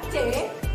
C,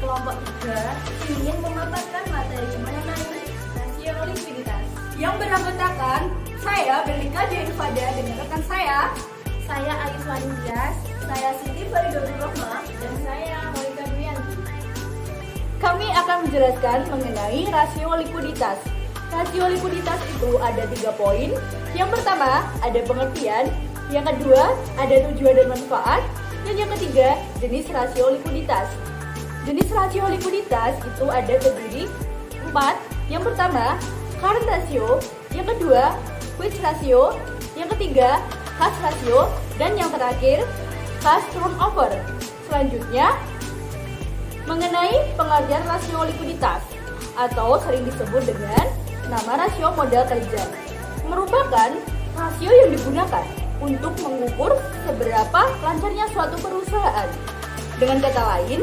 kelompok 3 ingin memaparkan materi mengenai rasio likuiditas. Yang beranggotakan saya Berlika Dianifada dengan rekan saya Ayu Dias, saya Siti Faridotul Rohma, dan saya Monika Duyanti. Kami akan menjelaskan mengenai rasio likuiditas. Rasio likuiditas itu ada 3 poin. Yang pertama, ada pengertian. Yang kedua, ada tujuan dan manfaat. Dan yang ketiga, jenis rasio likuiditas. Jenis rasio likuiditas itu ada terdiri 4. Yang pertama, current ratio. Yang kedua, which ratio. Yang ketiga, cash ratio. Dan yang terakhir, cash turnover. Selanjutnya, mengenai pengertian rasio likuiditas atau sering disebut dengan nama rasio modal kerja, merupakan rasio yang digunakan untuk mengukur seberapa lancarnya suatu perusahaan. Dengan kata lain,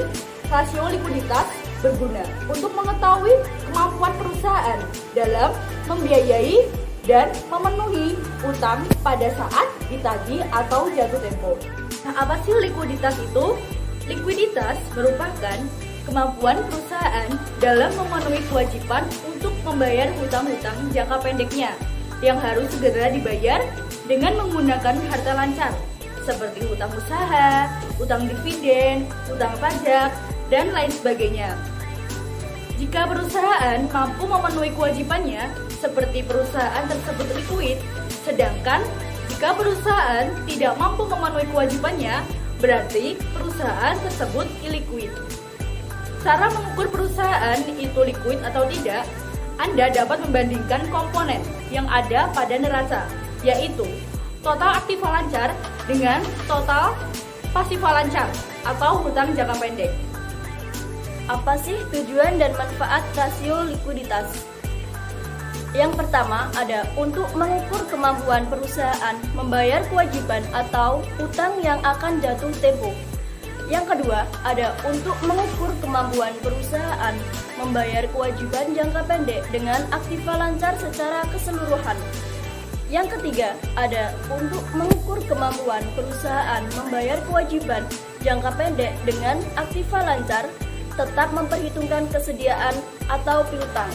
rasio likuiditas berguna untuk mengetahui kemampuan perusahaan dalam membiayai dan memenuhi utang pada saat ditagih atau jatuh tempo. Nah, apa sih likuiditas itu? Likuiditas merupakan kemampuan perusahaan dalam memenuhi kewajiban untuk membayar hutang-hutang jangka pendeknya yang harus segera dibayar dengan menggunakan harta lancar seperti hutang usaha, hutang dividen, hutang pajak, dan lain sebagainya. Jika perusahaan mampu memenuhi kewajibannya, seperti perusahaan tersebut likuid, sedangkan jika perusahaan tidak mampu memenuhi kewajibannya, berarti perusahaan tersebut ilikuid. Cara mengukur perusahaan itu likuid atau tidak, Anda dapat membandingkan komponen yang ada pada neraca, yaitu total aktiva lancar dengan total pasiva lancar atau hutang jangka pendek. Apa sih tujuan dan manfaat rasio likuiditas? Yang pertama ada untuk mengukur kemampuan perusahaan membayar kewajiban atau utang yang akan jatuh tempo. Yang kedua ada untuk mengukur kemampuan perusahaan membayar kewajiban jangka pendek dengan aktiva lancar secara keseluruhan. Yang ketiga ada untuk mengukur kemampuan perusahaan membayar kewajiban jangka pendek dengan aktiva lancar, tetap memperhitungkan kesediaan atau piutang.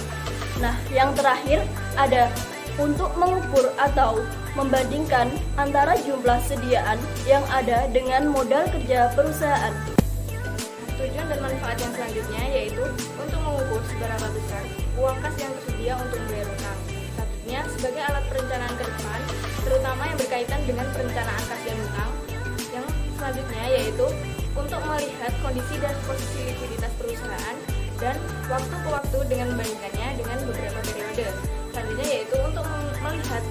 Nah, yang terakhir ada untuk mengukur atau membandingkan antara jumlah sediaan yang ada dengan modal kerja perusahaan. Tujuan dan manfaat yang selanjutnya yaitu untuk mengukur seberapa besar uang kas yang tersedia untuk membayar utang. Selanjutnya, sebagai alat perencanaan ke depan, terutama yang berkaitan dengan perencanaan kas dan utang. Yang selanjutnya yaitu untuk melihat kondisi dan posisi likuiditas perusahaan dan waktu ke waktu dengan membandingkannya dengan beberapa periode. Selanjutnya yaitu untuk melihat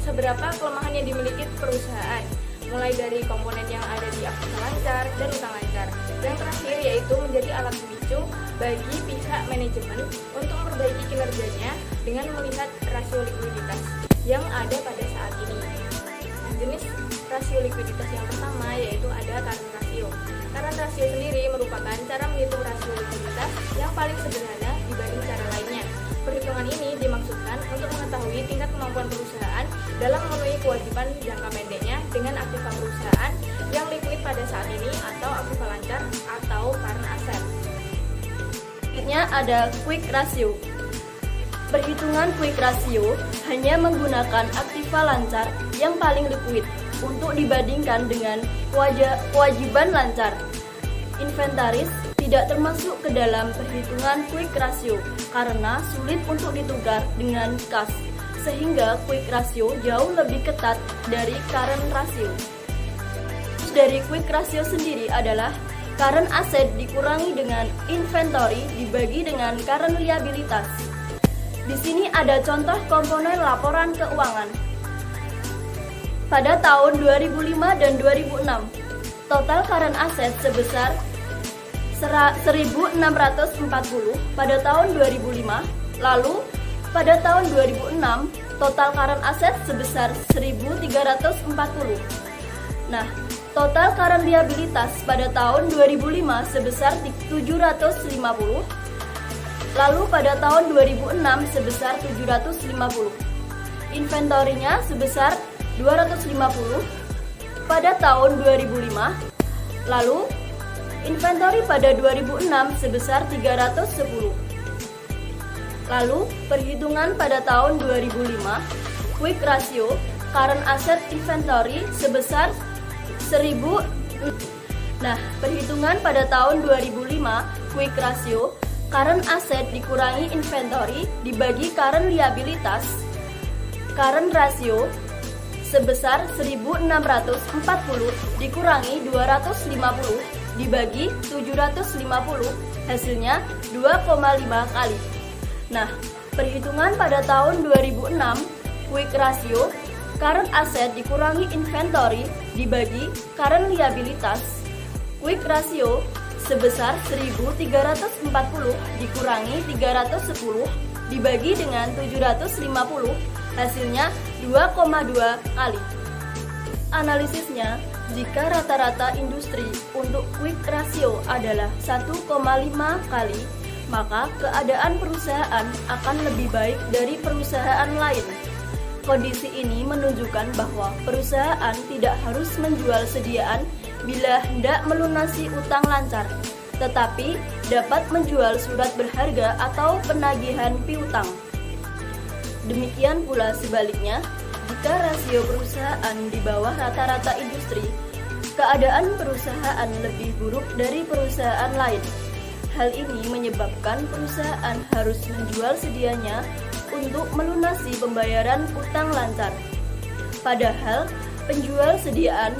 seberapa kelemahan yang dimiliki perusahaan, mulai dari komponen yang ada di aktiva lancar dan utang lancar. Yang terakhir yaitu menjadi alat pemicu bagi pihak manajemen untuk memperbaiki kinerjanya dengan melihat rasio likuiditas yang ada pada saat ini. Jenis rasio likuiditas yang pertama yaitu ada current ratio. Current ratio sendiri merupakan cara menghitung rasio likuiditas yang paling sederhana dibanding cara lainnya. Perhitungan ini dimaksudkan untuk mengetahui tingkat kemampuan perusahaan dalam memenuhi kewajiban jangka pendeknya dengan aktiva perusahaan yang likuid pada saat ini atau aktiva lancar atau current asset. Selanjutnya ada quick ratio. Perhitungan quick ratio hanya menggunakan aktiva lancar yang paling likuid untuk dibandingkan dengan kewajiban lancar. Inventaris tidak termasuk ke dalam perhitungan quick ratio karena sulit untuk ditukar dengan kas, sehingga quick ratio jauh lebih ketat dari current ratio. Dari quick ratio sendiri adalah current asset dikurangi dengan inventory dibagi dengan current liabilitas. Di sini ada contoh komponen laporan keuangan. Pada tahun 2005 dan 2006, total current asset sebesar 1.640 pada tahun 2005, lalu pada tahun 2006 total current asset sebesar 1.340. Nah, total current liabilitas pada tahun 2005 sebesar 750, lalu pada tahun 2006 sebesar 750. Inventorinya sebesar 250 pada tahun 2005, lalu inventory pada 2006 sebesar 310. Lalu, perhitungan pada tahun 2005, quick ratio current asset inventory sebesar 1000. Nah, perhitungan pada tahun 2005, quick ratio current asset dikurangi inventory dibagi current liabilitas, current ratio sebesar 1640 dikurangi 250 dibagi 750, hasilnya 2,5 kali. Nah, perhitungan pada tahun 2006, quick ratio current asset dikurangi inventory dibagi current liabilitas, quick ratio sebesar 1340 dikurangi 310 dibagi dengan 750, hasilnya 2,2 kali. Analisisnya, jika rata-rata industri untuk quick ratio adalah 1,5 kali, maka keadaan perusahaan akan lebih baik dari perusahaan lain. Kondisi ini menunjukkan bahwa perusahaan tidak harus menjual sediaan bila hendak melunasi utang lancar, tetapi dapat menjual surat berharga atau penagihan piutang. Demikian pula sebaliknya, jika rasio perusahaan di bawah rata-rata industri, keadaan perusahaan lebih buruk dari perusahaan lain. Hal ini menyebabkan perusahaan harus menjual sedianya untuk melunasi pembayaran utang lancar. Padahal penjual sediaan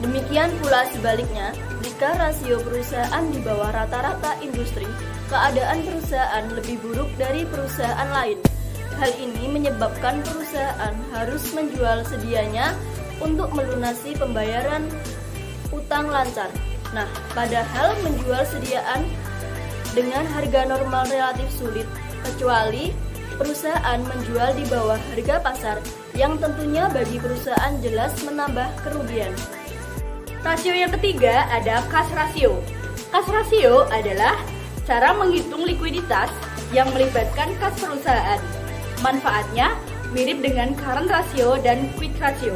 Demikian pula sebaliknya, jika rasio perusahaan di bawah rata-rata industri, keadaan perusahaan lebih buruk dari perusahaan lain. Hal ini menyebabkan perusahaan harus menjual sedianya untuk melunasi pembayaran utang lancar. Nah, padahal menjual sediaan dengan harga normal relatif sulit, kecuali perusahaan menjual di bawah harga pasar, yang tentunya bagi perusahaan jelas menambah kerugian. Rasio yang ketiga ada cash ratio. Cash ratio adalah cara menghitung likuiditas yang melibatkan kas perusahaan. Manfaatnya mirip dengan current ratio dan quick ratio,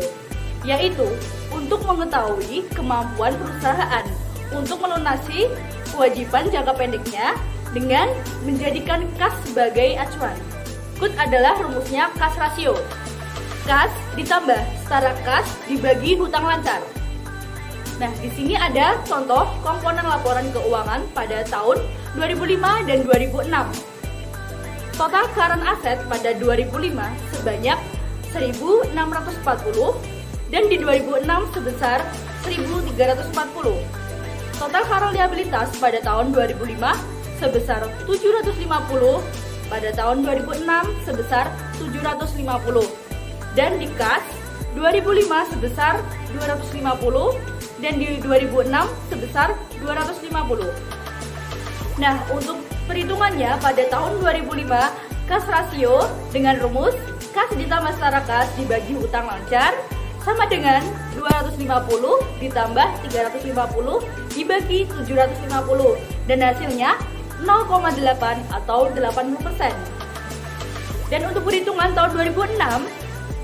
yaitu untuk mengetahui kemampuan perusahaan untuk melunasi kewajiban jangka pendeknya dengan menjadikan kas sebagai acuan. Berikut adalah rumusnya cash ratio. Kas ditambah setara kas dibagi hutang lancar. Nah, di sini ada contoh komponen laporan keuangan pada tahun 2005 dan 2006. Total current asset pada 2005 sebanyak 1.640 dan di 2006 sebesar 1.340. Total current liabilitas pada tahun 2005 sebesar 750, pada tahun 2006 sebesar 750. Dan di kas 2005 sebesar 250 dan di 2006 sebesar 250. Nah, untuk perhitungannya pada tahun 2005, kas rasio dengan rumus kas ditambah setara kas dibagi utang lancar sama dengan 250 ditambah 350 dibagi 750 dan hasilnya 0,8 atau 80%. Dan untuk perhitungan tahun 2006,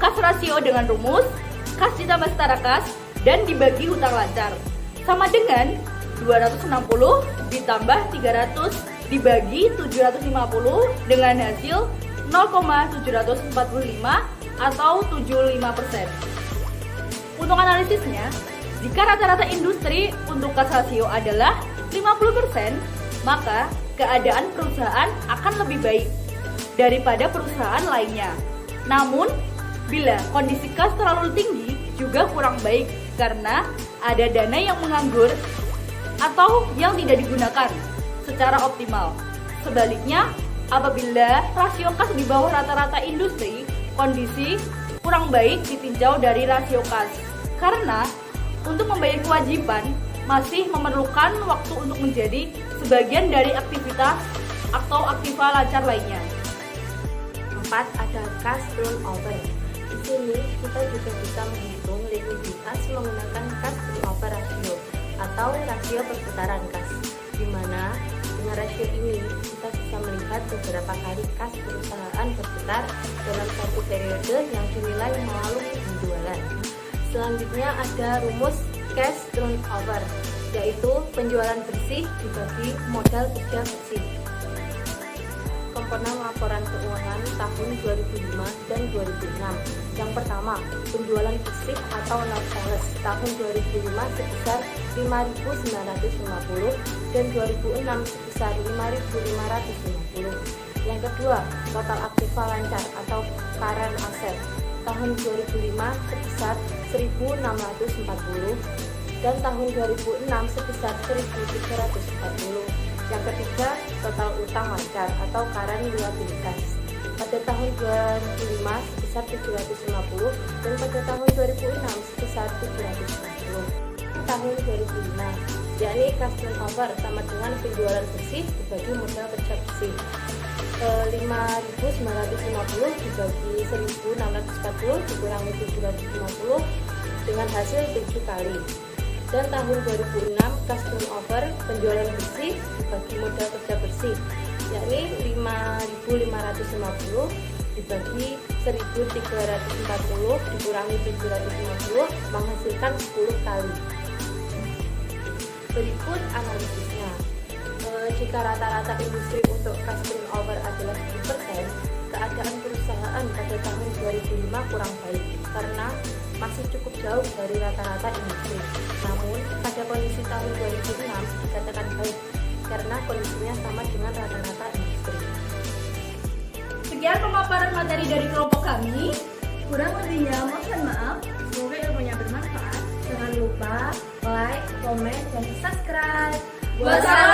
kas rasio dengan rumus kas ditambah setara kas dan dibagi hutang lancar sama dengan 260 ditambah 300 dibagi 750 dengan hasil 0,745 atau 75%. Untuk analisisnya, jika rata-rata industri untuk kas rasio adalah 50%, maka keadaan perusahaan akan lebih baik daripada perusahaan lainnya. Namun, bila kondisi kas terlalu tinggi juga kurang baik karena ada dana yang menganggur atau yang tidak digunakan secara optimal. Sebaliknya, apabila rasio kas di bawah rata-rata industri, kondisi kurang baik ditinjau dari rasio kas. Karena untuk membayar kewajiban masih memerlukan waktu untuk menjadi sebagian dari aktivitas atau aktiva lancar lainnya. 4. Ada cash turnover. Di sini kita juga bisa menghitung likuiditas menggunakan cash turnover ratio atau rasio perputaran kas, di mana dengan rasio ini kita bisa melihat beberapa kali kas perusahaan berputar dalam satu periode yang dinilai melalui penjualan. Selanjutnya ada rumus cash turnover, yaitu penjualan bersih dibagi modal kerja bersih. Komponen laporan keuangan tahun 2005 dan 2006. Yang pertama, penjualan bersih atau net sales tahun 2005 sebesar 5.950 dan 2006 sebesar 5.550. Yang kedua, total aktiva lancar atau current asset tahun 2005 sebesar 1.640 dan tahun 2006 sebesar 1.340. Yang ketiga, total utang lancar atau current liabilitas pada tahun 2005 sebesar 750 dan pada tahun 2006 sebesar 750. Tahun 2005, yakni cash turnover sama dengan penjualan bersih dibagi modal kerja bersih. 5.950 dibagi 1.640 dikurangi 750 dengan hasil 7 kali. Dan tahun 2006 cash turnover penjualan bersih dibagi modal kerja bersih, yakni 5.550 dibagi 1.340 dikurangi 750 menghasilkan 10 kali. Berikut analisisnya. Jika rata-rata industri untuk cash turnover adalah 10%, keadaan perusahaan pada tahun 2005 kurang baik karena masih cukup jauh dari rata-rata industri. Namun, pada kondisi tahun 2006 dikatakan baik karena kondisinya sama dengan rata-rata industri. Sekian pemaparan materi dari kelompok kami. Kurang lebihnya mohon maaf. Semoga ilmunya bermanfaat. Jangan lupa like, komen, dan subscribe. Wassalamualaikum